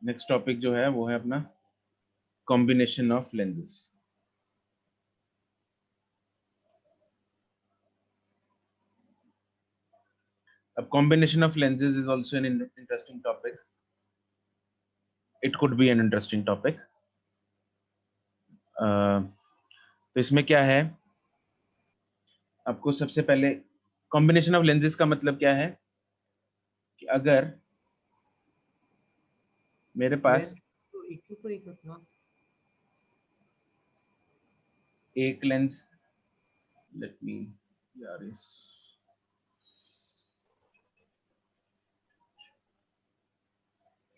Next topic जो है वो है अपना कॉम्बिनेशन ऑफ लेंसेज। अब combination of lenses is also an interesting topic. It could be an interesting topic. तो इसमें क्या है, आपको सबसे पहले कॉम्बिनेशन ऑफ लेंसेज का मतलब क्या है कि अगर मेरे पास तो एक के ऊपर एक रखना। एक लेंस, लेट मी यार इस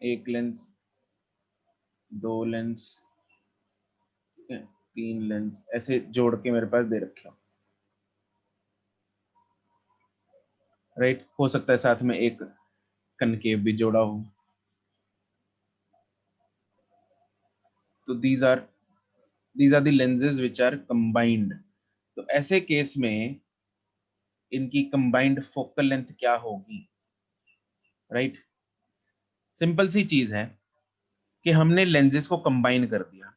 एक लेंस, दो लेंस, तीन लेंस ऐसे जोड़ के मेरे पास दे रखे हो, राइट। हो सकता है साथ में एक कनकेव भी जोड़ा हो। तो these are the lenses which are combined. तो ऐसे केस में इनकी कंबाइंड फोकल लेंथ क्या होगी, राइट। सिंपल सी चीज है कि हमने लेंसेज को कंबाइन कर दिया।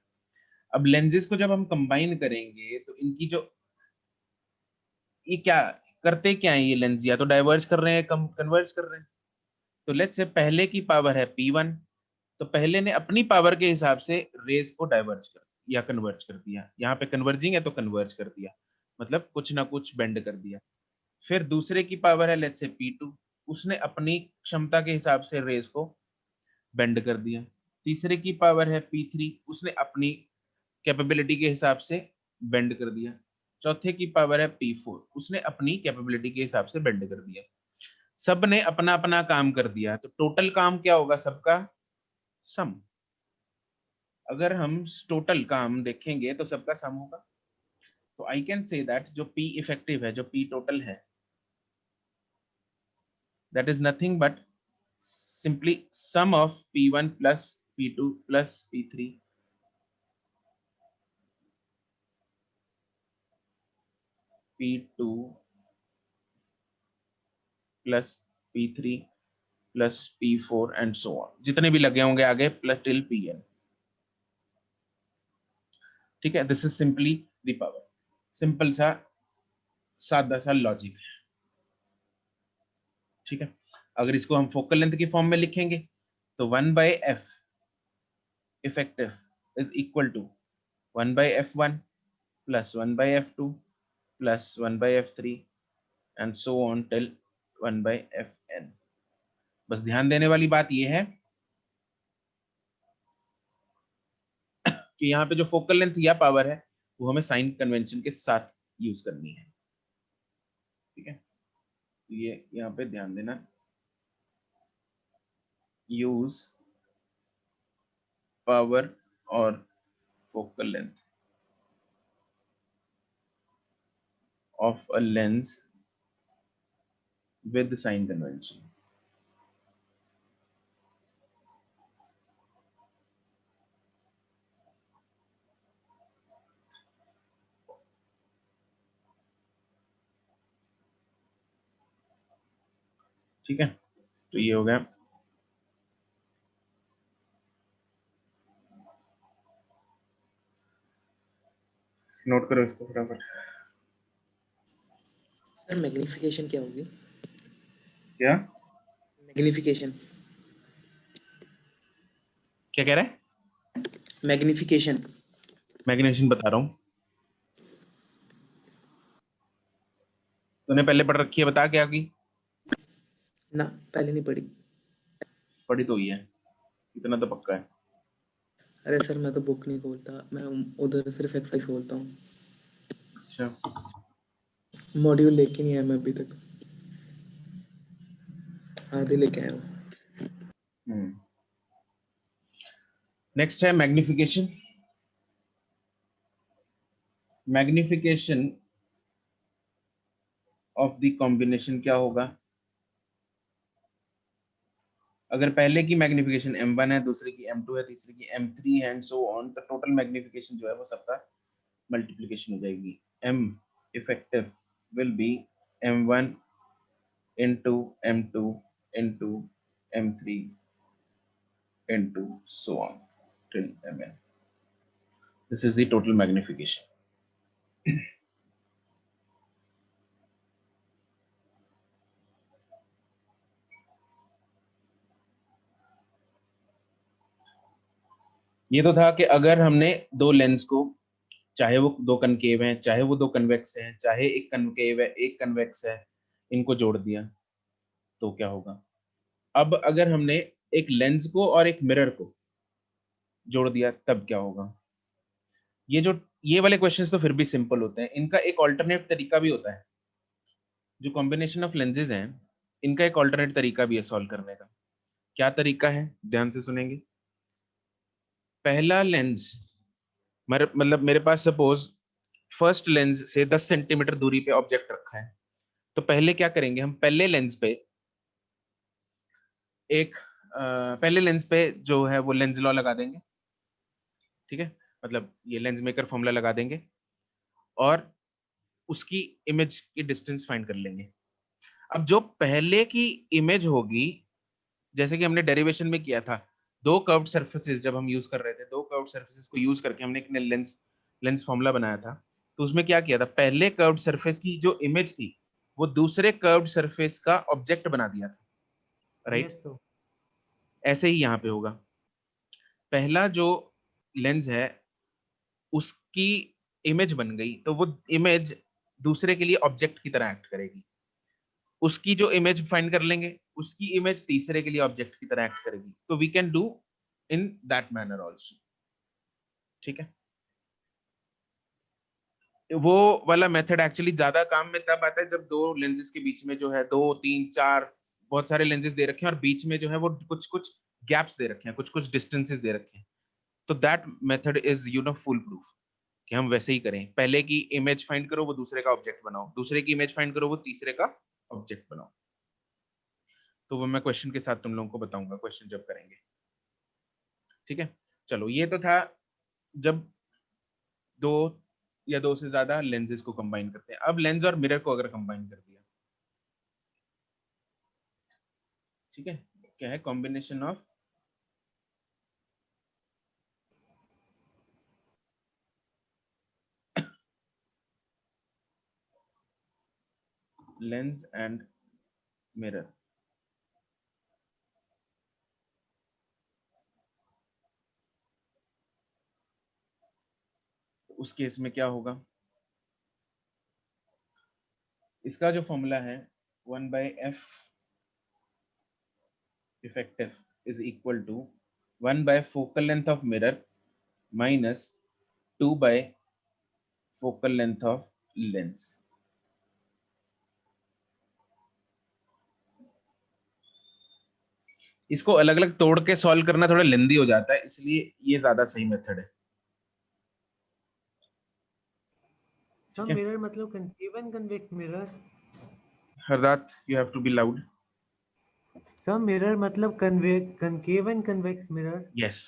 अब लेंसेज को जब हम कंबाइन करेंगे तो इनकी जो ये क्या करते क्या है, ये लेंस या तो डाइवर्ज कर रहे हैं, कन्वर्ज कर रहे हैं। तो लेट्स से पहले की पावर है P1, तो पहले ने अपनी पावर के हिसाब से रेज को डाइवर्ज कर या कन्वर्ज कर दिया। यहाँ पे कन्वर्जिंग है तो कन्वर्ज कर दिया, मतलब कुछ ना कुछ बेंड कर दिया। फिर दूसरे की पावर है लेट्स से P2, उसने अपनी क्षमता के हिसाब से रेज को बेंड कर दिया। तीसरे की पावर है P3, उसने अपनी कैपेबिलिटी के हिसाब से बेंड कर दिया। चौथे की पावर है P4, उसने अपनी कैपेबिलिटी के हिसाब से बेंड कर दिया। सब ने अपना अपना काम कर दिया, तो टोटल काम क्या होगा सबका, सम। अगर हम टोटल काम देखेंगे तो सबका सम होगा। तो आई कैन से दैट जो P इफेक्टिव है, जो P टोटल है, that is nothing but simply sum of P1 plus P2 plus P3 P2 plus P3 plus P4 and so on, जितने भी लगे होंगे आगे प्लस टिल Pn। ठीक है, this is simply the power. Simple सा सादा सा लॉजिक है। ठीक है, अगर इसको हम फोकल लेंथ की फॉर्म में लिखेंगे तो 1/f effective is equal to 1/f1 plus 1/f2 plus 1/f3 and so on till 1/fn। बस ध्यान देने वाली बात यह है कि यहाँ पे जो फोकल लेंथ या पावर है वो हमें साइन कन्वेंशन के साथ यूज करनी है। ठीक है, ये यहाँ पे ध्यान देना, यूज पावर और focal length of a lens with sign convention. ठीक है, तो ये हो गया। नोट करो इसको फटाफट। सर मैग्नीफिकेशन क्या होगी? क्या मैग्नीफिकेशन। क्या कह रहा है? मैग्नीफिकेशन। मैग्नीफिकेशन बता रहा हूँ, तूने पहले पढ़ रखी है, बता क्या की। ना, पहले नहीं पढ़ी। पढ़ी तो हुई है, इतना तो पक्का है। अरे सर मैं तो बुक नहीं खोलता, मैं उधर सिर्फ एक्सरसाइज खोलता हूँ। अच्छा, मॉड्यूल लेके नहीं आया मैं अभी तक, आधे लेके आया हूँ। नेक्स्ट है magnification. Magnification of the combination क्या होगा, अगर पहले की मैग्निफिकेशन m1 है, दूसरे की m2 है, तीसरे की m3 है एंड सो ऑन, तो टोटल मैग्निफिकेशन जो है वो सबका मल्टीप्लिकेशन हो जाएगी। m effective will be m1 into m2 into m3 into so on till mn. This is the total magnification. ये तो था कि अगर हमने दो लेंस को, चाहे वो दो कनकेव हैं, चाहे वो दो कन्वेक्स हैं, चाहे एक कनकेव है एक कन्वेक्स है, इनको जोड़ दिया तो क्या होगा। अब अगर हमने एक लेंस को और एक मिरर को जोड़ दिया तब क्या होगा। ये वाले क्वेश्चंस तो फिर भी सिंपल होते हैं, इनका एक ऑल्टरनेट तरीका भी होता है। जो कॉम्बिनेशन ऑफ लेंसेज हैं, इनका एक ऑल्टरनेट तरीका भी है सॉल्व करने का। क्या तरीका है, ध्यान से सुनेंगे। पहला लेंस, मतलब मेरे पास सपोज फर्स्ट लेंस से 10 सेंटीमीटर दूरी पे ऑब्जेक्ट रखा है, तो पहले क्या करेंगे हम, पहले लेंस पे पहले लेंस पे जो है वो लेंस लॉ लगा देंगे, ठीक है, मतलब ये लेंस मेकर फॉर्मूला लगा देंगे और उसकी इमेज की डिस्टेंस फाइंड कर लेंगे। अब जो पहले की इमेज होगी, जैसे कि हमने डेरिवेशन में किया था, दो कर्व्ड सरफेसेस जब हम यूज कर रहे थे, दो कर्व्ड सरफेसेस को यूज करके हमने एक लेंस लेंस फॉर्मूला बनाया था, तो उसमें क्या किया था, पहले कर्व्ड सरफेस की जो इमेज थी वो दूसरे कर्व्ड सरफेस का ऑब्जेक्ट बना दिया था, यस राइट। सर। ऐसे ही यहाँ पे होगा, पहला जो लेंस है उसकी इमेज बन गई, तो वो इमेज दूसरे के लिए ऑब्जेक्ट की तरह एक्ट करेगी, उसकी जो इमेज फाइंड कर लेंगे, उसकी इमेज तीसरे के लिए ऑब्जेक्ट की तरह एक्ट करेगी। तो we can do in that manner also, ठीक है। वो वाला मेथड एक्चुअली ज्यादा काम में तब आता है जब दो लेंसेज के बीच में जो है दो तीन चार बहुत सारे लेंसेज दे रखे हैं और बीच में जो है वो कुछ कुछ गैप्स दे रखे हैं, कुछ कुछ डिस्टेंसेस दे रखे हैं। तो that method is full proof कि हम वैसे ही करें, पहले की इमेज फाइंड करो वो दूसरे का ऑब्जेक्ट बनाओ, दूसरे की इमेज फाइंड करो वो तीसरे का ऑब्जेक्ट बनाओ। तो वो मैं क्वेश्चन के साथ तुम लोगों को बताऊंगा क्वेश्चन जब करेंगे, ठीक है। चलो ये तो था जब दो या दो से ज्यादा लेंसेज को कंबाइन करते हैं। अब लेंस और मिरर को अगर कंबाइन कर दिया, ठीक है, क्या है combination of lens and mirror. उस केस में क्या होगा, इसका जो फॉर्मूला है 1/f effective is equal to one by focal length of mirror minus two by focal length of lens. इसको अलग अलग तोड़ के सॉल्व करना थोड़ा लेंदी हो जाता है, इसलिए ये ज्यादा सही मेथड है, सर ठीक है। मिरर मतलब कंकेव एंड कन्वेक्स मिरर। हरदात you have to be loud. Sir mirror मतलब concave and convex mirror. Yes,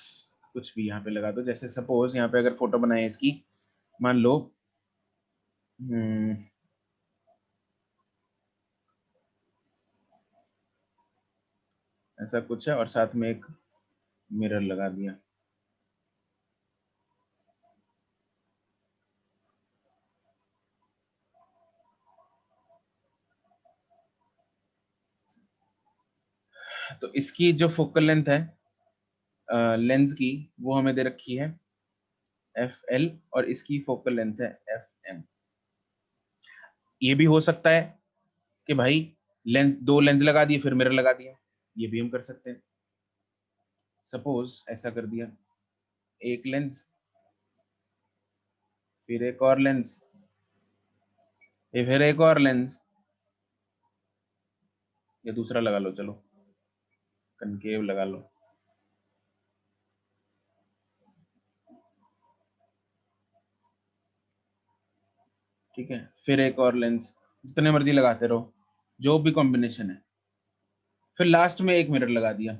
कुछ भी यहाँ पे लगा दो, जैसे सपोज यहाँ पे अगर फोटो बनाए इसकी, मान लो ऐसा कुछ है और साथ में एक मिरर लगा दिया, तो इसकी जो फोकल लेंथ है लेंस की, वो हमें दे रखी है FL और इसकी फोकल लेंथ है FM। ये भी हो सकता है कि भाई दो लेंस लगा दिए फिर मिरर लगा दिया, ये भी हम कर सकते हैं। सपोज ऐसा कर दिया, एक लेंस फिर एक और लेंस फिर एक और लेंस, या दूसरा लगा लो, चलो कनकेव लगा लो, ठीक है, फिर एक और लेंस, जितने मर्जी लगाते रहो, जो भी कॉम्बिनेशन है, फिर लास्ट में एक मिरर लगा दिया।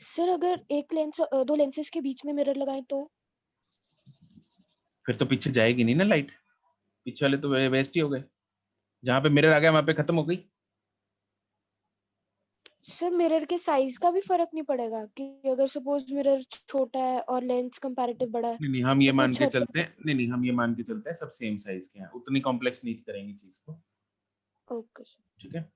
सर अगर एक लेंस दो लेंसेज के बीच में मिरर लगाएं तो? फिर तो पीछे जाएगी नहीं ना लाइट, पीछे वाले तो वेस्ट ही हो गए, जहां पे मिरर आ गया वहां पे खत्म हो गई। सर मिरर के साइज का भी फर्क नहीं पड़ेगा कि अगर सपोज मिरर छोटा है और लेंस कंपैरेटिव बड़ा है नहीं हम ये तो मान कुछ के हद तक चलते हैं, नहीं हम ये मान के चलते हैं सब सेम साइज के हैं, उतनी कॉम्प्लेक्स नहीं करेंगे चीज को, ओके सर। ठीक है।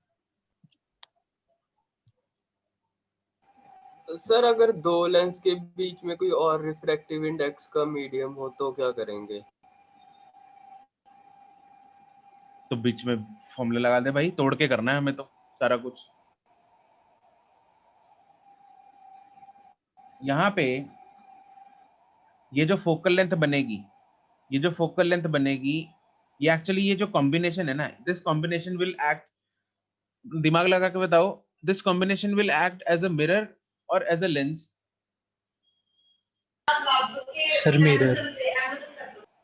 सर अगर दो लेंस के बीच में कोई और रिफ्रैक्टिव इंडेक्स का मीडियम हो तो क्या करेंगे? तो बीच में फॉर्मूला लगा दे भाई, तोड़ के करना है हमें तो सारा कुछ। यहाँ पे ये जो फोकल लेंथ बनेगी, ये जो फोकल लेंथ बनेगी, ये एक्चुअली ये जो कॉम्बिनेशन है ना, दिस कॉम्बिनेशन विल एक्ट, दिमाग लगा के बताओ, this combination will act as a mirror और as a lens. Sir mirror.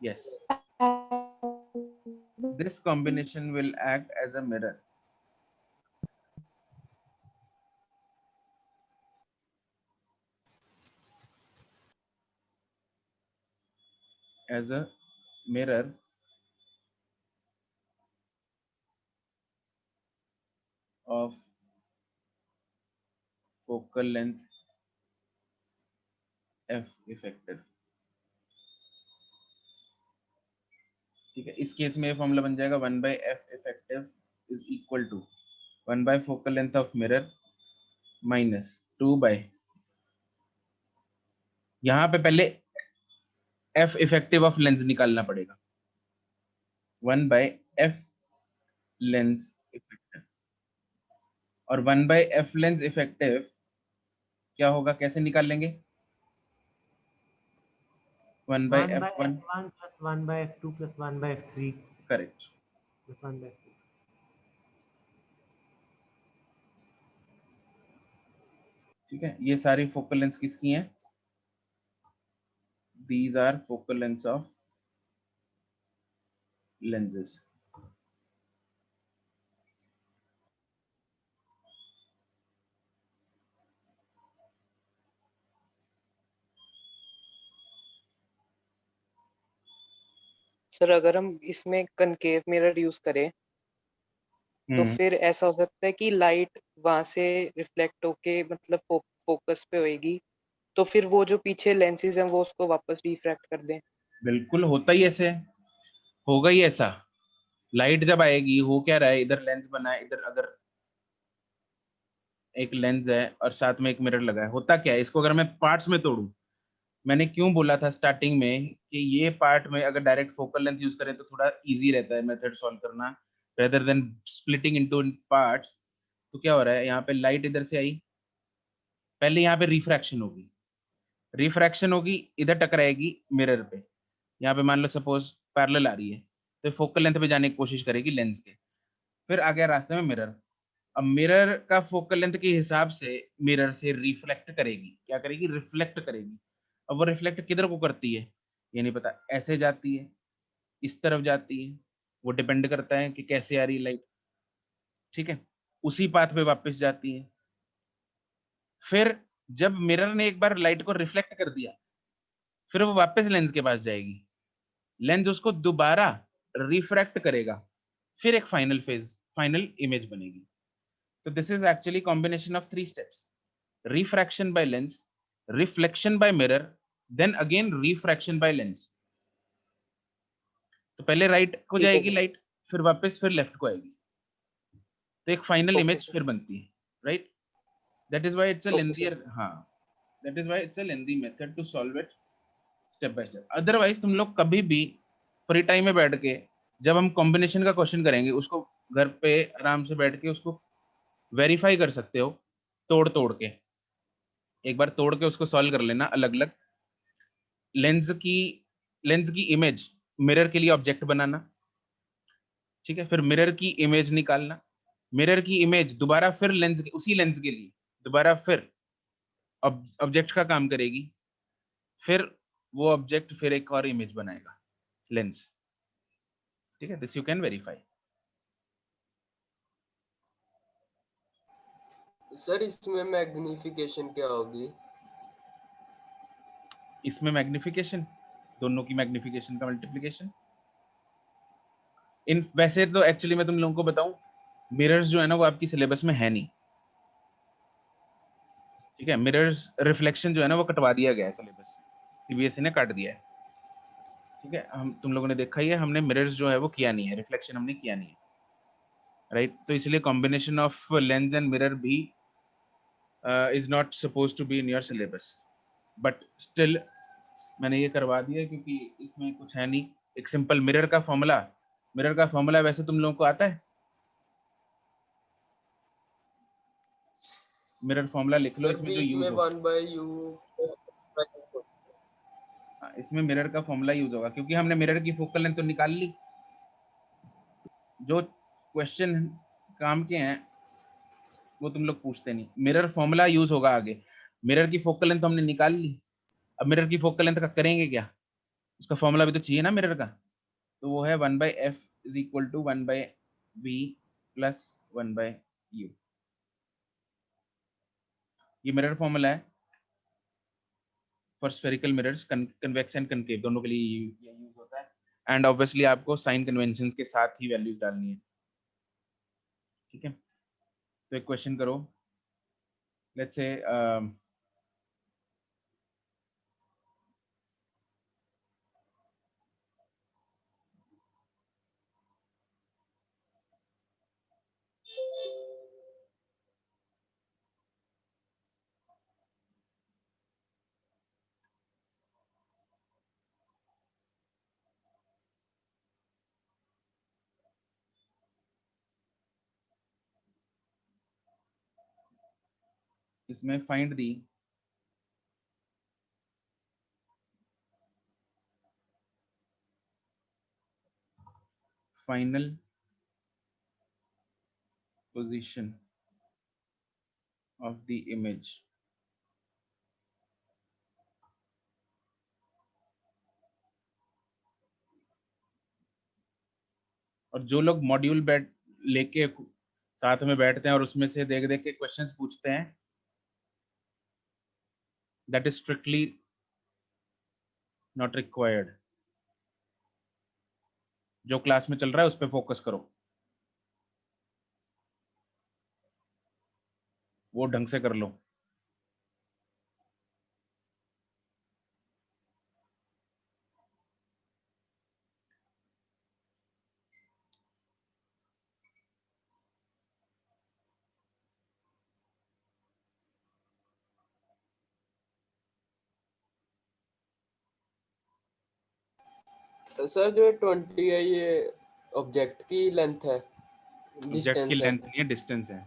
Yes, this combination will act as a mirror. As a mirror of focal length f effective. ठीक है, इस case में ये फॉर्मूला बन जाएगा 1 by f effective is equal to 1 by focal length of mirror minus 2 by, यहाँ पे पहले f effective of lens निकालना पड़ेगा, 1 by f lens effective, और 1 by f lens effective क्या होगा, कैसे निकाल लेंगे, 1 by 1 by f1, f1 plus 1 by f2 plus 1 by f3 correct. plus 1 by f2. ठीक है, ये सारी फोकल लेंथ किसकी हैं, these are focal lengths of lenses. Sir अगर हम इसमें कनकेव मिरर यूज करें तो फिर ऐसा हो सकता है कि लाइट वहां से रिफ्लेक्ट होके मतलब फोकस पे होएगी, तो फिर वो जो पीछे लेंसेज हैं वो उसको वापस रिफ्रैक्ट कर दें। बिल्कुल होता ही ऐसे है, होगा ही ऐसा। लाइट जब आएगी, हो क्या रहा है, इधर लेंस बना है, इधर अगर एक लेंस है और साथ में एक मिरर लगा है, होता क्या है, इसको अगर मैं पार्ट्स में तोड़ूं, मैंने क्यों बोला था स्टार्टिंग में कि ये पार्ट में अगर डायरेक्ट फोकल लेंथ यूज करें तो थोड़ा इजी रहता है मेथड सॉल्व करना, rather than splitting into parts. तो क्या हो रहा है, यहाँ पे लाइट इधर से आई, पहले यहाँ पे रिफ्रैक्शन होगी, रिफ्रैक्शन होगी, इधर टकराएगी मिरर पे, यहाँ पे मान लो सपोज पैरेलल आ रही है, तो फोकल लेंथ पे जाने की कोशिश करेगी लेंस के, फिर आ गया रास्ते में मिरर। अब मिरर का फोकल लेंथ के हिसाब से मिरर से रिफ्लेक्ट करेगी, क्या करेगी, रिफ्लेक्ट करेगी। अब वो रिफ्लेक्ट किधर को करती है ये नहीं पता, ऐसे जाती है, इस तरफ जाती है, वो डिपेंड करता है कि कैसे आ रही है लाइट, ठीक है, उसी पाथ पे वापस जाती है। फिर जब मिरर ने एक बार लाइट को रिफ्लेक्ट कर दिया, फिर वो वापस लेंस के पास जाएगी, लेंस उसको दोबारा रिफ्रैक्ट करेगा, फिर एक फाइनल फेज, फाइनल इमेज बनेगी। तो this is actually combination of 3 steps, refraction by lens, reflection by mirror, then again refraction by lens। तो पहले राइट को ठीक है जाएगी सर। लाइट, फिर वापस फिर लेफ्ट को आएगी, तो एक फाइनल ओके इमेज सर। फिर बनती है, right. That is why it's a okay sir. Lengthier, हाँ, that is why it's a lengthy method to solve it step by step. Otherwise तुम लोग कभी भी फ्री टाइम में बैठ के, जब हम कॉम्बिनेशन का क्वेश्चन करेंगे, उसको घर पे आराम से बैठ के उसको वेरीफाई कर सकते हो, तोड़ तोड़ के, एक बार तोड़ के उसको सॉल्व कर लेना अलग अलग। लेंस की इमेज मिरर के लिए ऑब्जेक्ट बनाना, ठीक है, फिर मिरर की इमेज निकालना, मिरर की इमेज दोबारा फिर लेंस के, उसी लेंस के लिए दोबारा फिर ऑब्जेक्ट का काम करेगी, फिर वो ऑब्जेक्ट फिर एक और इमेज बनाएगा लेंस, ठीक है, this you can verify. Sir इसमें मैग्निफिकेशन क्या होगी? इसमें मैग्निफिकेशन, दोनों की मैग्निफिकेशन का मल्टीप्लिकेशन। इन वैसे तो एक्चुअली मैं तुम लोगों को बताऊं, मिरर्स जो है ना वो आपकी सिलेबस में है नहीं, ठीक है, मिरर्स रिफ्लेक्शन जो है ना वो कटवा दिया गया है, सिलेबस सीबीएसई ने काट दिया है। ठीक है, हम तुम लोगों ने देखा ही है, हमने मिरर्स जो है वो किया नहीं है, रिफ्लेक्शन हमने किया नहीं है, राइट। तो इसलिए combination of lens and mirror भी is not suppose to be in your syllabus, but still मैंने ये करवा दिया क्योंकि इसमें कुछ है नहीं। एक सिंपल मिरर का फॉर्मूला वैसे तुम लोगों को आता है, मिरर फॉर्मूला लिख लो, सर इसमें जो बीच यूज में होगा 1/u इसमें मिरर का फॉर्मूला यूज होगा, क्योंकि हमने मिरर की फोकल लेंथ तो निकाल ली। जो क्वेश्चन काम के हैं वो तुम लोग पूछते नहीं, मिरर फॉर्मूला यूज होगा आगे। मिरर की फोकल लेंथ तो हमने निकाल ली, अब मिरर की फोकल लेंथ का करेंगे क्या, उसका फॉर्मूला भी तो चाहिए ना मिरर का। तो वो है 1/f is equal to 1/v plus 1/u। ये मिरर फॉर्मूला है for spherical mirrors, convex and concave दोनों के लिए ये यूज होता है। एंड ऑब्वियसली आपको साइन कन्वेंशंस के साथ ही वैल्यूज डालनी है। ठीक है, तो एक क्वेश्चन करो, लेट्स से इसमें find the final position of the image और जो लोग मॉड्यूल बैठ लेके साथ में बैठते हैं और उसमें से देख देख के क्वेश्चंस पूछते हैं, that is strictly not required. जो क्लास में चल रहा है उस पर फोकस करो, वो ढंग से कर लो। सर जो 20 है ये ऑब्जेक्ट की लेंथ है, ऑब्जेक्ट की डिस्टेंस है लेंथ नहीं है, डिस्टेंस है।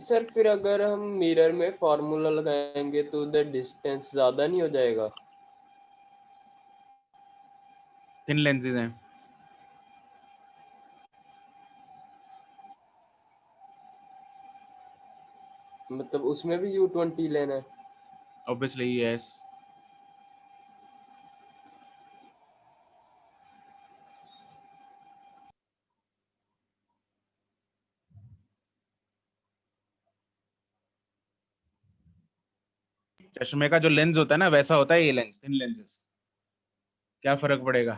सर। फिर अगर हम मिरर में फार्मूला लगाएंगे तो उधर डिस्टेंस ज्यादा नहीं हो जाएगा? थिन लेंसेज हैं, मतलब उसमें भी U20 लेना है? Obviously yes. चश्मे का जो लेंस होता है ना वैसा होता है ये लेंस, थिन लेंसेज। क्या फर्क पड़ेगा?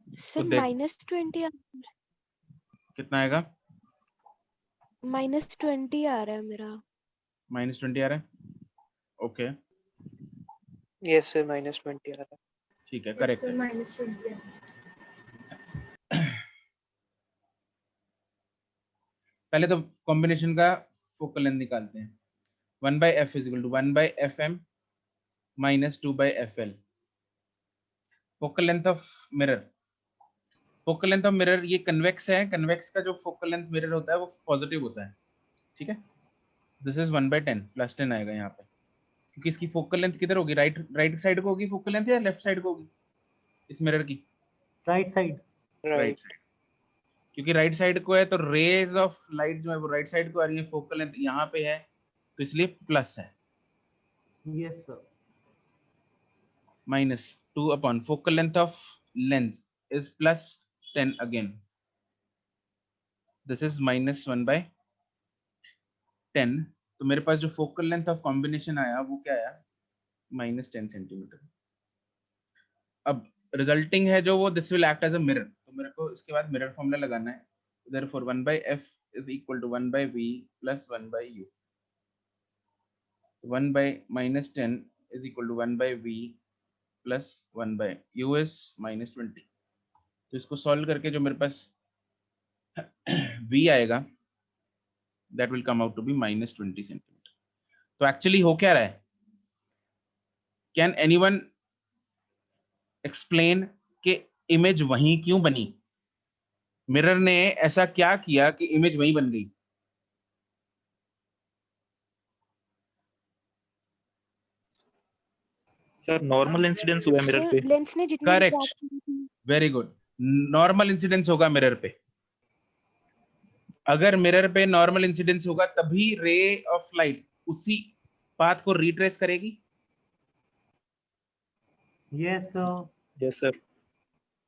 सर खुद देख, -20 कितना आएगा? -20 आ रहा है मेरा। -20 आ रहा है, ओके यस सर -20 आ रहा है। ठीक है, करेक्ट है। -20 पहले तो कॉम्बिनेशन का फोकल लेंथ निकालते हैं। 1/f is equal to 1/fm minus 2/fl। Focal length of mirror, focal length of mirror ये कन्वेक्स है, कन्वेक्स का जो फोकल लेंथ मिरर होता है वो पॉजिटिव होता है। ठीक है, दिस इज 1/10 प्लस 10 आएगा यहाँ पे, क्योंकि इसकी फोकल लेंथ किधर होगी, राइट साइड को होगी फोकल लेंथ या लेफ्ट साइड को होगी इस मिरर की? Right side. राइट साइड, क्योंकि राइट साइड को है तो रेज ऑफ लाइट जो है वो राइट साइड को आ रही है, फोकल लेंथ यहाँ पे है तो इसलिए प्लस है। Yes sir. minus 2 upon focal length of lens is plus 10 again. This is -1/10। तो मेरे पास जो फोकल लेंथ ऑफ कॉम्बिनेशन आया वो क्या आया? -10 सेंटीमीटर। अब रिजल्टिंग है जो वो this will act as a mirror, तो मेरे को इसके बाद मिरर फॉर्मूला लगाना है। Therefore 1/f is equal to 1/v plus 1/u, 1/-10 is equal to 1/v plus 1/u is -20। तो इसको सॉल्व करके जो मेरे पास v आएगा that will come out to be -20 centimetre. तो एक्चुअली हो क्या रहा है, कैन एनीवन एक्सप्लेन कि इमेज वहीं क्यों बनी, मिरर ने ऐसा क्या किया कि इमेज वहीं बन गई? सर नॉर्मल इंसिडेंस हुआ मिरर पे। सर लेंस ने जितनी करेक्ट, बात की थी, वेरी गुड। नॉर्मल इंसिडेंस होगा मिरर पे, अगर मिरर पे नॉर्मल इंसिडेंस होगा तभी रे ऑफ लाइट उसी पाथ को रिट्रेस करेगी। Yes sir. Yes sir.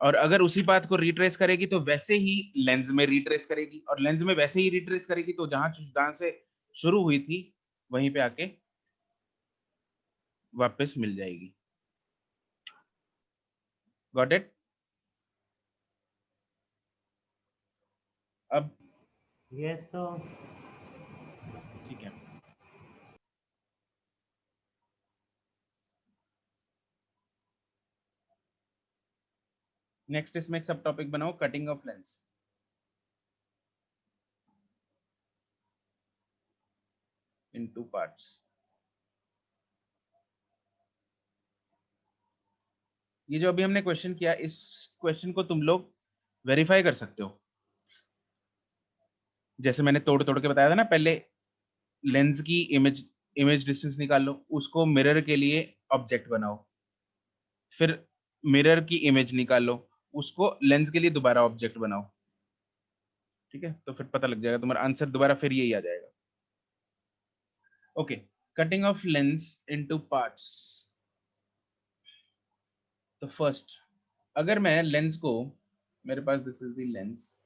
और अगर उसी पाथ को रिट्रेस करेगी तो वैसे ही लेंस में रिट्रेस करेगी, और लेंस में वैसे ही रिट्रेस करेगी तो जहां से शुरू हुई थी वहीं पे आके वापस मिल जाएगी। Got it? अब यस सर। ठीक है, नेक्स्ट इसमें एक सब टॉपिक बनाओ, cutting of lens. In 2 parts. ये जो अभी हमने क्वेश्चन किया, इस क्वेश्चन को तुम लोग वेरीफाई कर सकते हो। जैसे मैंने तोड़ तोड़ के बताया था ना, पहले लेंस की इमेज डिस्टेंस निकाल लो, उसको मिरर के लिए ऑब्जेक्ट बनाओ, फिर मिरर की इमेज निकाल लो, उसको लेंस के लिए दोबारा ऑब्जेक्ट बनाओ। ठीक है, तो फिर पता लग जाएगा तुम्हारा आंसर दोबारा फिर यही आ जाएगा। Okay, cutting of lens into parts. तो फर्स्ट, अगर मैं लेंस को, मेरे पास दिस इज द लेंस,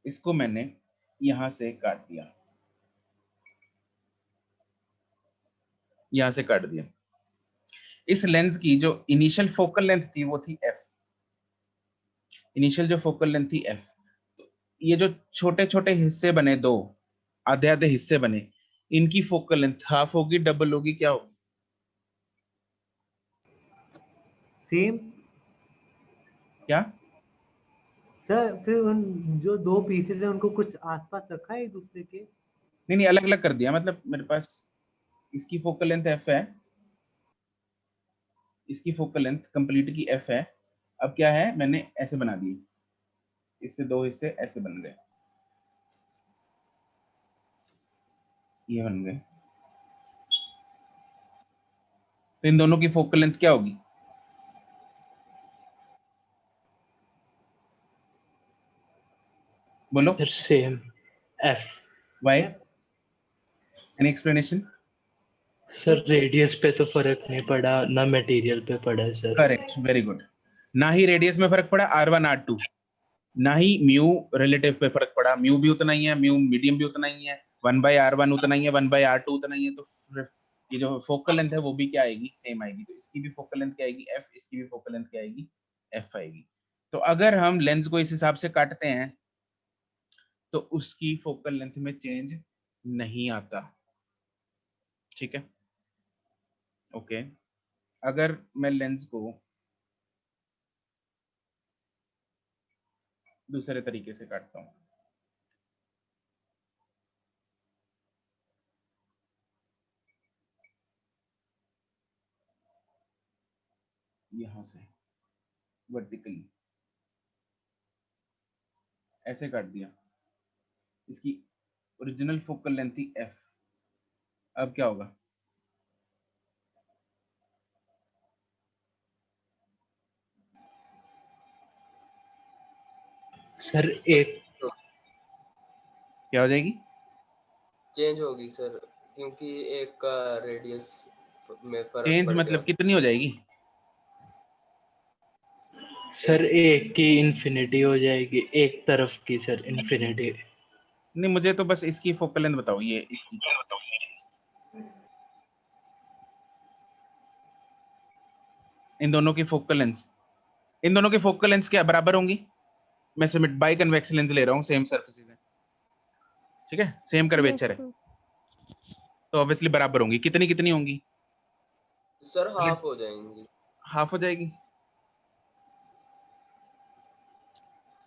इसको मैंने यहां से काट दिया, यहां से काट दिया। इस लेंस की जो इनिशियल फोकल लेंथ थी वो थी f, इनिशियल जो फोकल लेंथ थी f। तो ये जो छोटे छोटे हिस्से बने, दो आधे आधे हिस्से बने, इनकी फोकल लेंथ हाफ होगी, डबल होगी, क्या होगी? सेम क्या? सर। फिर उन जो 2 पीसेस है उनको कुछ आसपास रखा है एक दूसरे के? नहीं, अलग अलग कर दिया। मतलब मेरे पास इसकी फोकल लेंथ f है, इसकी फोकल लेंथ कंप्लीट की f है। अब क्या है, मैंने ऐसे बना दिए, इससे 2 हिस्से ऐसे बन गए, ये बन गए। तो इन दोनों की फोकल लेंथ क्या होगी? बोलो। Sir same F. Why? Any explanation? Sir radius पे तो फर्क नहीं पड़ा, ना मटेरियल पे पड़ा है सर। Correct, very good. ना ही रेडियस में फर्क पड़ा, R1 R2, ना ही म्यू रिलेटिव पे फर्क पड़ा, म्यू भी उतना ही है, म्यू मीडियम भी उतना ही है, 1/R1 उतना ही है, 1/R2 उतना ही है। तो फिर ये जो फोकल लेंथ है वो भी क्या आएगी, सेम आएगी। तो इसकी भी फोकल लेंथ क्या आएगी, f, इसकी भी फोकल लेंथ क्या आएगी, f आएगी। तो अगर हम लेंस को इस हिसाब से काटते हैं तो उसकी फोकल लेंथ में चेंज नहीं आता। ठीक है, ओके। अगर मैं लेंस को दूसरे तरीके से काटता हूं, यहां से वर्टिकली ऐसे काट दिया, इसकी ओरिजिनल फोकल लेंथ थी f, अब क्या होगा? सर एक क्या हो जाएगी? चेंज होगी सर, क्योंकि एक का रेडियस में फर्क चेंज पड़ मतलब गया। कितनी हो जाएगी? सर एक की इन्फिनिटी हो जाएगी, एक तरफ की सर इन्फिनिटी। नहीं, मुझे तो बस इसकी फोकल लेंथ बताओ, ये इसकी। इन दोनों की फोकल लेंथ क्या बराबर होंगी? मैं सिमिट बाई कन्वेक्स लेंस ले रहा हूँ, सेम सरफेसेस है, ठीक है, सेम कर्वेचर है, तो ऑब्वियसली बराबर होंगी। कितनी कितनी होंगी सर? हाफ हो जाएंगी। हाफ हो जाएगी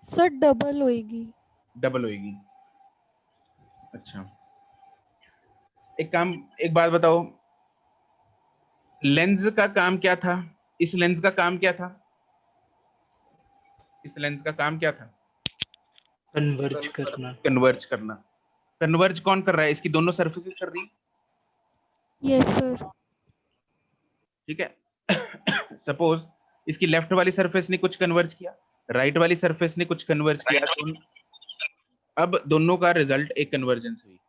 सर डबल होएगी। डबल होएगी। अच्छा एक बात बताओ, लेंस का काम क्या था? इस लेंस का काम क्या था? इस लेंस का काम क्या था? कन्वर्ज करना। कन्वर्ज करना। कन्वर्ज कौन कर रहा है? इसकी दोनों सरफेसेस कर रही है, यस सर। ठीक है। सपोज इसकी लेफ्ट वाली सरफेस ने कुछ कन्वर्ज किया, राइट वाली सरफेस ने कुछ कन्वर्ज किया, तो अब दोनों का रिजल्ट एक कन्वर्जेंस हुई।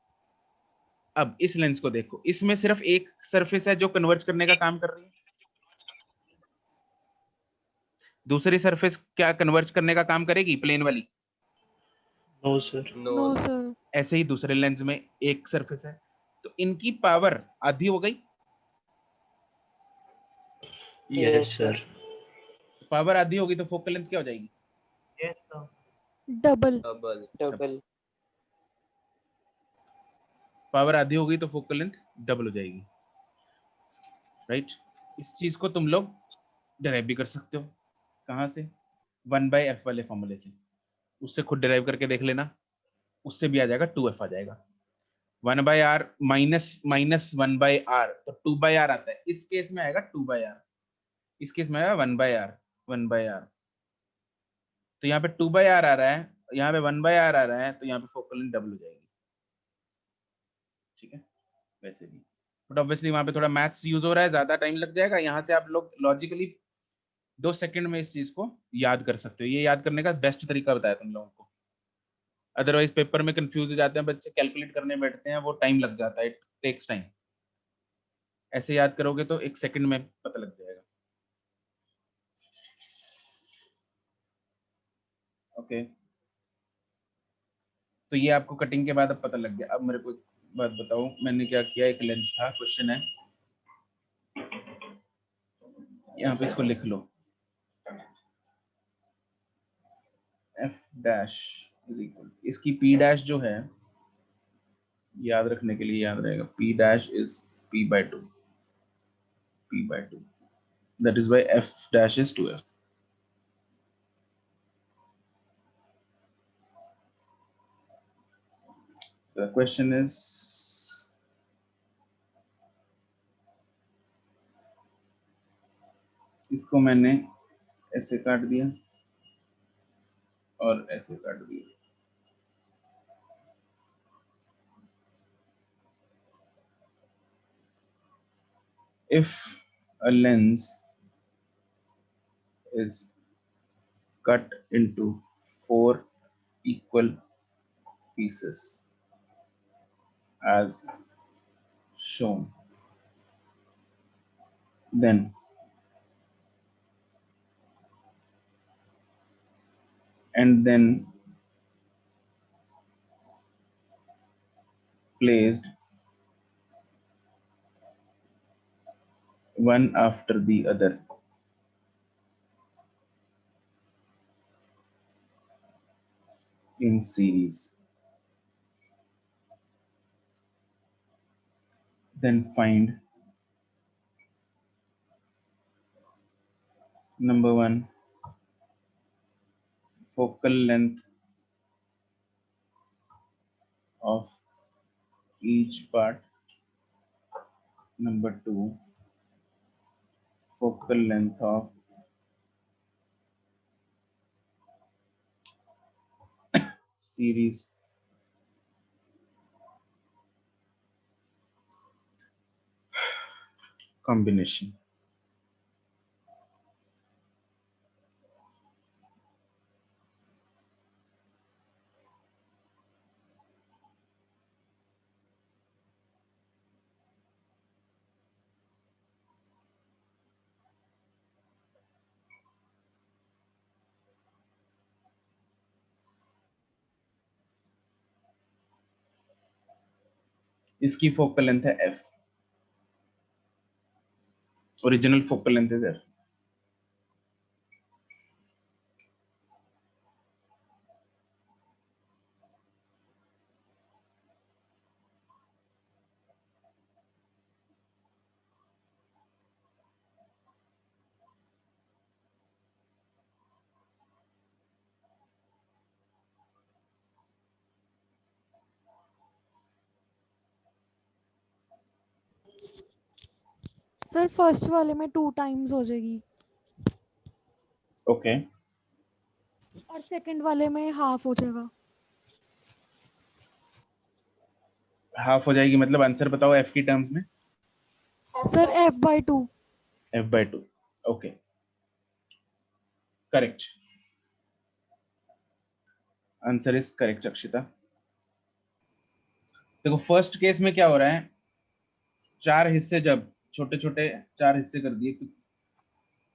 अब इस लेंस को देखो, इसमें सिर्फ एक सरफेस है जो कन्वर्ज करने का काम कर रही है, दूसरी सरफेस क्या कन्वर्ज करने का काम करेगी? प्लेन वाली? No sir. No sir. ऐसे ही दूसरे लेंस में एक सरफेस है, तो इनकी पावर आधी हो गई। Yes sir. पावर आधी होगी तो फोकल लेंथ क्या हो जाएगी? Yes sir. Double. Double. Double. Power आधी होगी तो फोकल लेंथ डबल हो जाएगी, राइट। इस चीज को तुम लोग डिराइव भी कर सकते हो। कहाँ से? 1/f वाले फॉर्मूले से, उससे खुद डिराइव करके देख लेना, उससे भी आ जाएगा 2f आ जाएगा। 1/r माइनस 1/r, तो 2/r आता है। इस केस में आएगा 2/r, इस केस में आएगा 1/r। तो यहाँ पे 2/r आ रहा है, यहाँ पे 1/r आ रहा है, तो यहाँ पे फोकल लेंथ डबल हो जाएगी, ठीक है। वैसे भी बट ऑब्वियसली वहां पे थोड़ा मैथ्स यूज हो रहा है, ज्यादा टाइम लग जाएगा। यहाँ से आप लोग लॉजिकली 2 सेकंड में इस चीज को याद कर सकते हो। ये याद करने का बेस्ट तरीका बताया तुम लोगों को। अदरवाइज पेपर में कंफ्यूज हो जाते हैं बच्चे, कैलकुलेट करने बैठते हैं, वो टाइम लग जाता है, इट टेक्स टाइम। ऐसे याद करोगे तो 1 सेकंड में पता लग जाएगा। ओके तो ये आपको कटिंग के बाद अब पता लग गया। अब मेरे को एक बात बताओ, मैंने क्या किया, एक लेंस था, क्वेश्चन है, यहाँ पे इसको लिख लो, f डैश इज इक्वल, इसकी p डैश जो है, याद रखने के लिए याद रहेगा, p dash is p/2, p/2, that is why f dash is 2f. The question is, इसको मैंने ऐसे काट दिया और ऐसे काट दिया। If a lens is cut into 4 equal pieces as shown, then placed one after the other in series, then find number 1 focal length of each part, number 2 focal length of series combination. इसकी focal length है f, original focal length is f, sir first वाले में 2 times हो जाएगी okay, और second वाले में half हो जाएगा। हाफ हो जाएगी मतलब आंसर बताओ f की टर्म्स में। Sir f/2। f/2, okay, correct, answer is correct Akshita. देखो फर्स्ट केस में क्या हो रहा है, 4 हिस्से जब छोटे छोटे 4 हिस्से कर दिए तो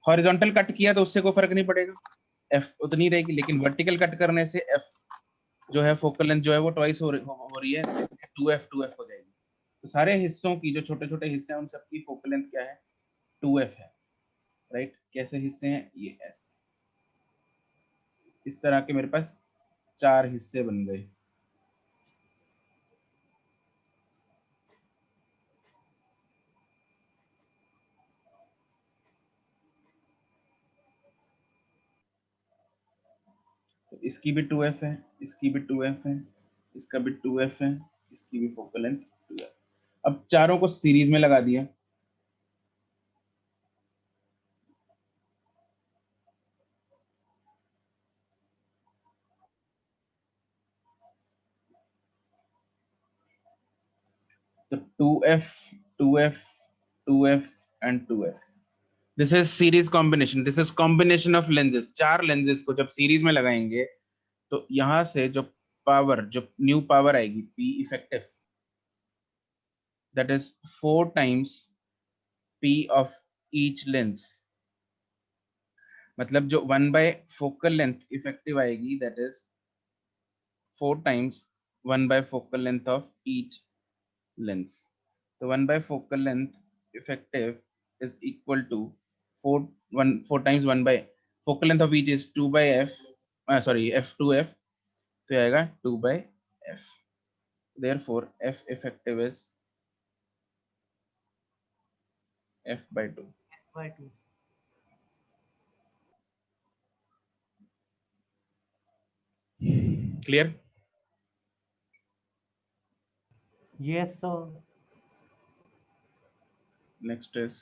हॉरिजॉन्टल कट किया तो उससे कोई फर्क नहीं पड़ेगा, f उतनी रहेगी, लेकिन वर्टिकल कट करने से f जो है फोकल लेंथ जो है वो ट्वाइस हो रही है, 2f हो जाएगी। तो सारे हिस्सों की जो छोटे छोटे हिस्से हैं उन सबकी फोकल लेंथ क्या है, 2f है, राइट। कैसे हिस्से हैं, ये ऐसे, इस तरह के मेरे पास 4 हिस्से बन गए। तो इसकी भी 2f है, इसकी भी 2f है, इसका भी 2f है, इसकी भी फोकल लेंथ 2f। अब चारों को सीरीज में लगा दिया, तो 2f 2f 2f and 2f, this is series combination, this is combination of lenses. 4 lenses को जब सीरीज में लगाएंगे तो यहां से जो पावर, जो न्यू पावर आएगी P effective, that is 4 times P of each lens, मतलब जो 1 बाय फोकल लेंथ इफेक्टिव आएगी that is 4 times 1 bye focal length of each lens. तो 1 by focal length effective is equal to 4 times 1 by focal length of each is 2 by f, sorry f2f, तो आएगा 2 by f, therefore f effective is f/2। f/2। Clear? Yes sir. Next is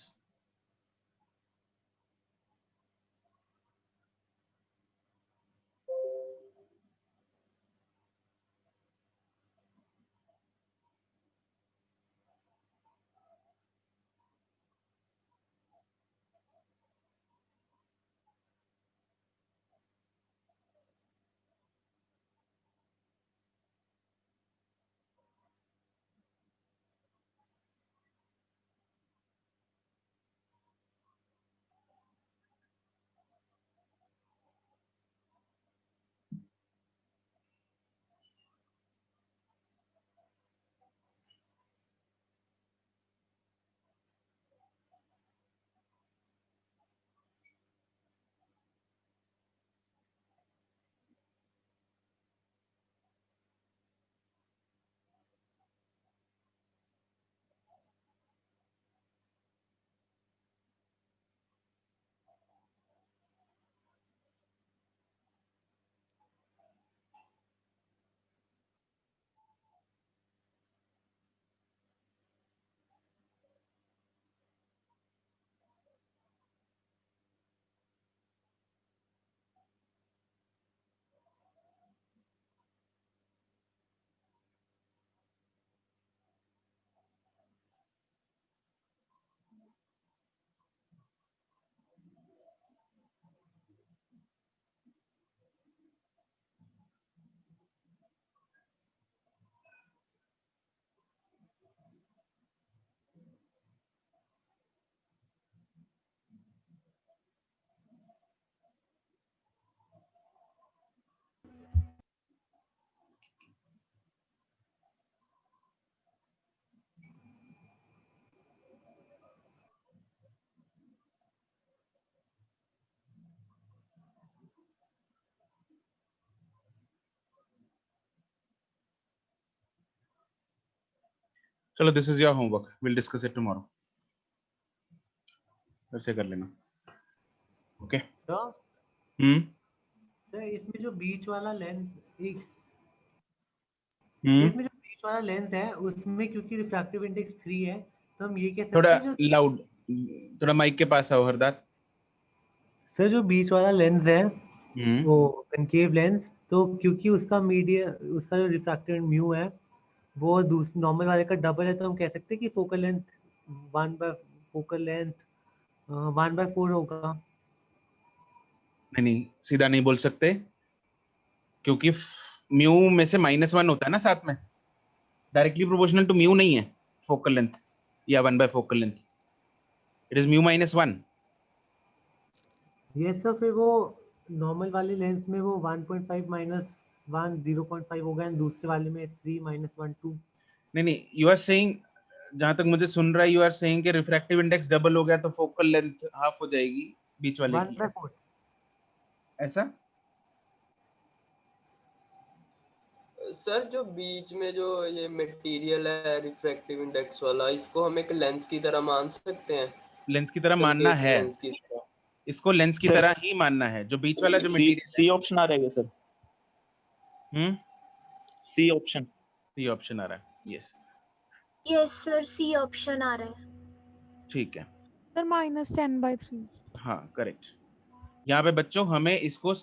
चलो, this is your homework, will discuss it tomorrow, फिर से कर लेना, okay. Sir sir इसमें जो बीच वाला लेंस इसमें जो बीच वाला लेंस है उसमें क्योंकि रिफ्रैक्टिव इंडेक्स 3 है, तो हम ये कह सकते थोड़ा हैं जो लाउड थोड़ा माइक के पास आओ हरदात। सर जो बीच वाला लेंस है वो कनकेव लेंस, तो क्योंकि उसका जो रिफ्रैक्टिव म्यू है वो दूसरे नॉर्मल वाले का डबल है, तो हम कह सकते हैं कि फोकल लेंथ 1/4 होगा। नहीं, सीधा नहीं बोल सकते, क्योंकि म्यू में से -1 होता है ना साथ में, डायरेक्टली प्रोपोर्शनल टू म्यू नहीं है फोकल लेंथ या 1/4 focal length, it is mu -1। ये सब फिर वो नॉर्मल वाले लेंस में वो 1.5 - 1 0.5 होगा, एंड दूसरे वाले में 3 - 1 2। नहीं, यू आर सेइंग, जहां तक मुझे सुन रहा है, यू आर सेइंग कि रिफ्रैक्टिव इंडेक्स डबल हो गया तो फोकल लेंथ हाफ हो जाएगी बीच वाले की, 1/4। ऐसा? सर जो बीच में जो ये मटेरियल है रिफ्रैक्टिव इंडेक्स वाला, इसको हम एक लेंस की तरह मान सकते हैं? लेंस की तरह मानना है, लेंस की तरह। इसको लेंस की सर, तरह ही मानना है। जो बीच वाला जो सी मटेरियल ऑप्शन आ रहेगा सर, है, सी ऑप्शन। सी ऑप्शन आ रहा है, yes yes sir, C option आ रहा है। ठीक है, सर -10/3। हाँ करेक्ट। यहाँ पे बच्चों हमें इसको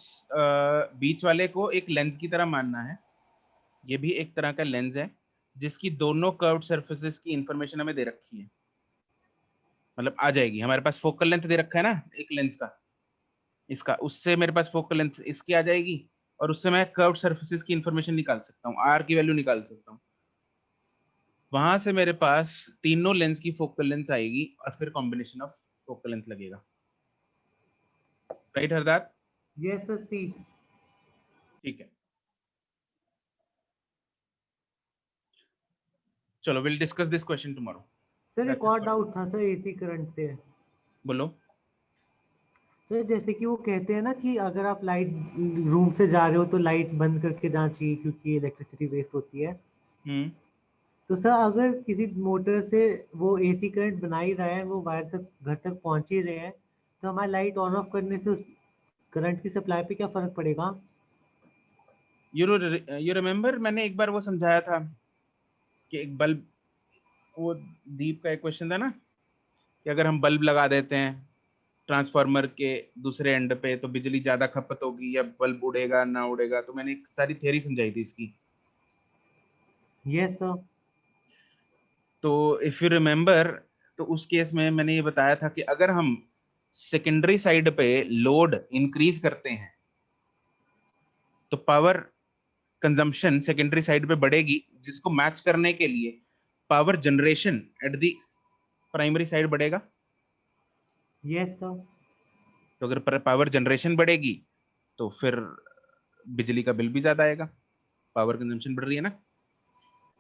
बीच वाले को एक लेंस की तरह मानना है। ये भी एक तरह का लेंस है जिसकी दोनों कर्व्ड सरफेसेस की इंफॉर्मेशन हमें दे रखी है, मतलब आ जाएगी। हमारे पास फोकल लेंथ दे रखा है ना एक लेंस का, इसका, उससे मेरे पास फोकल लेंथ इसकी आ जाएगी, और उससे मैं कर्व्ड सरफेसेस की इंफॉर्मेशन निकाल सकता हूँ, आर की वैल्यू निकाल सकता हूँ। वहां से मेरे पास तीनों लेंस की फोकल लेंथ आएगी और फिर कॉम्बिनेशन ऑफ फोकल लेंथ लगेगा। राइट हरदात? यस सर, सी। ठीक है, चलो will discuss this question tomorrow. Sir एक और डाउट था सर एसी करंट से। बोलो। सर जैसे कि वो कहते हैं ना कि अगर आप लाइट रूम से जा रहे हो तो लाइट बंद करके जाना चाहिए क्योंकि इलेक्ट्रिसिटी वेस्ट होती है। तो सर अगर किसी मोटर से वो एसी करंट बना ही रहा है, वो वायर तक घर तक पहुंच ही रहे हैं, तो हमारी लाइट ऑन ऑफ करने से उस करंट की सप्लाई पे क्या फर्क पड़ेगा? यू रिमेम्बर मैंने एक बार वो समझाया था कि एक बल्ब, वो दीप का एक क्वेश्चन था ना कि अगर हम बल्ब लगा देते हैं ट्रांसफार्मर के दूसरे एंड पे तो बिजली ज्यादा खपत होगी या बल्ब उड़ेगा ना उड़ेगा, तो मैंने एक सारी थ्योरी समझाई थी इसकी। Yes sir. तो इफ यू रिमेम्बर, तो उस केस में मैंने ये बताया था कि अगर हम सेकेंडरी साइड पे लोड इंक्रीज करते हैं तो पावर कंजम्पशन सेकेंडरी साइड पे बढ़ेगी, जिसको मैच करने के लिए power generation at the primary side बढ़ेगा। Yes sir. तो अगर पावर जनरेशन बढ़ेगी तो फिर बिजली का बिल भी ज्यादा आएगा, पावर कंजम्पशन बढ़ रही है ना।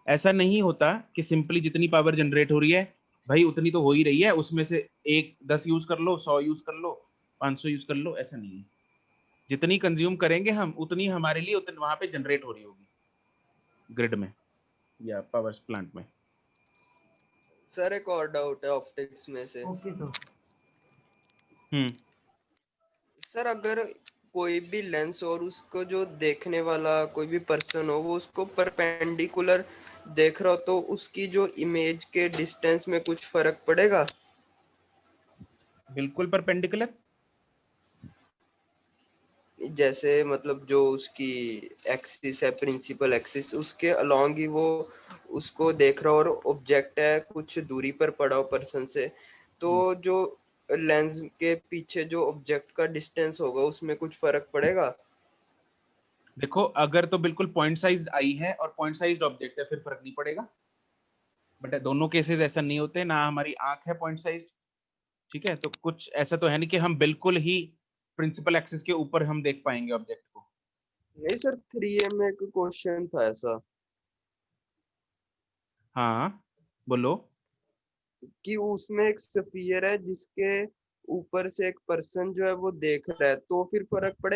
ऐसा नहीं होता कि सिंपली जितनी पावर जनरेट हो रही है भाई उतनी तो हो ही रही है, उसमें से 10 यूज कर लो, 100 यूज कर लो, 500 यूज कर लो, ऐसा नहीं है। जितनी कंज्यूम करेंगे हम उतनी हमारे लिए उतनी वहां पे जनरेट हो रही होगी ग्रिड में या पावर प्लांट में। सर एक और डाउट है ऑप्टिक्स में से। Okay sir. सर अगर कोई भी लेंस और उसको जो देखने वाला कोई भी पर्सन हो वो उसको परपेंडिकुलर देख रहा हो, तो उसकी जो इमेज के डिस्टेंस में कुछ फर्क पड़ेगा? बिल्कुल परपेंडिकुलर। जैसे मतलब जो उसकी एक्सिस है, प्रिंसिपल एक्सिस, उसके अलोंग ही वो उसको देख रहा हो और ऑब्जेक्ट है कुछ दूरी पर पड़ा हो पर्सन से, तो जो लेंस के पीछे जो ऑब्जेक्ट का डिस्टेंस होगा उसमें कुछ फर्क पड़ेगा? देखो अगर तो बिल्कुल पॉइंट साइज आई है और पॉइंट साइज ऑब्जेक्ट है फिर फर्क नहीं पड़ेगा, बट दोनों केसेस ऐसा नहीं होते ना, हमारी आंख है पॉइंट साइज, ठीक है, तो कुछ ऐसा तो है नहीं कि हम बिल्कुल ही प्रिंसिपल एक्सिस के ऊपर हम देख पाएंगे ऑब्जेक्ट को। नहीं सर, 3A में एक क्वेश्चन था ऐसा हाँ बोलो। कि उसमें एक स्फीयर है जिसके ऊपर से एक पर्सन जो है वो देख रहा है, तो फिर फर्क पड़ेगा?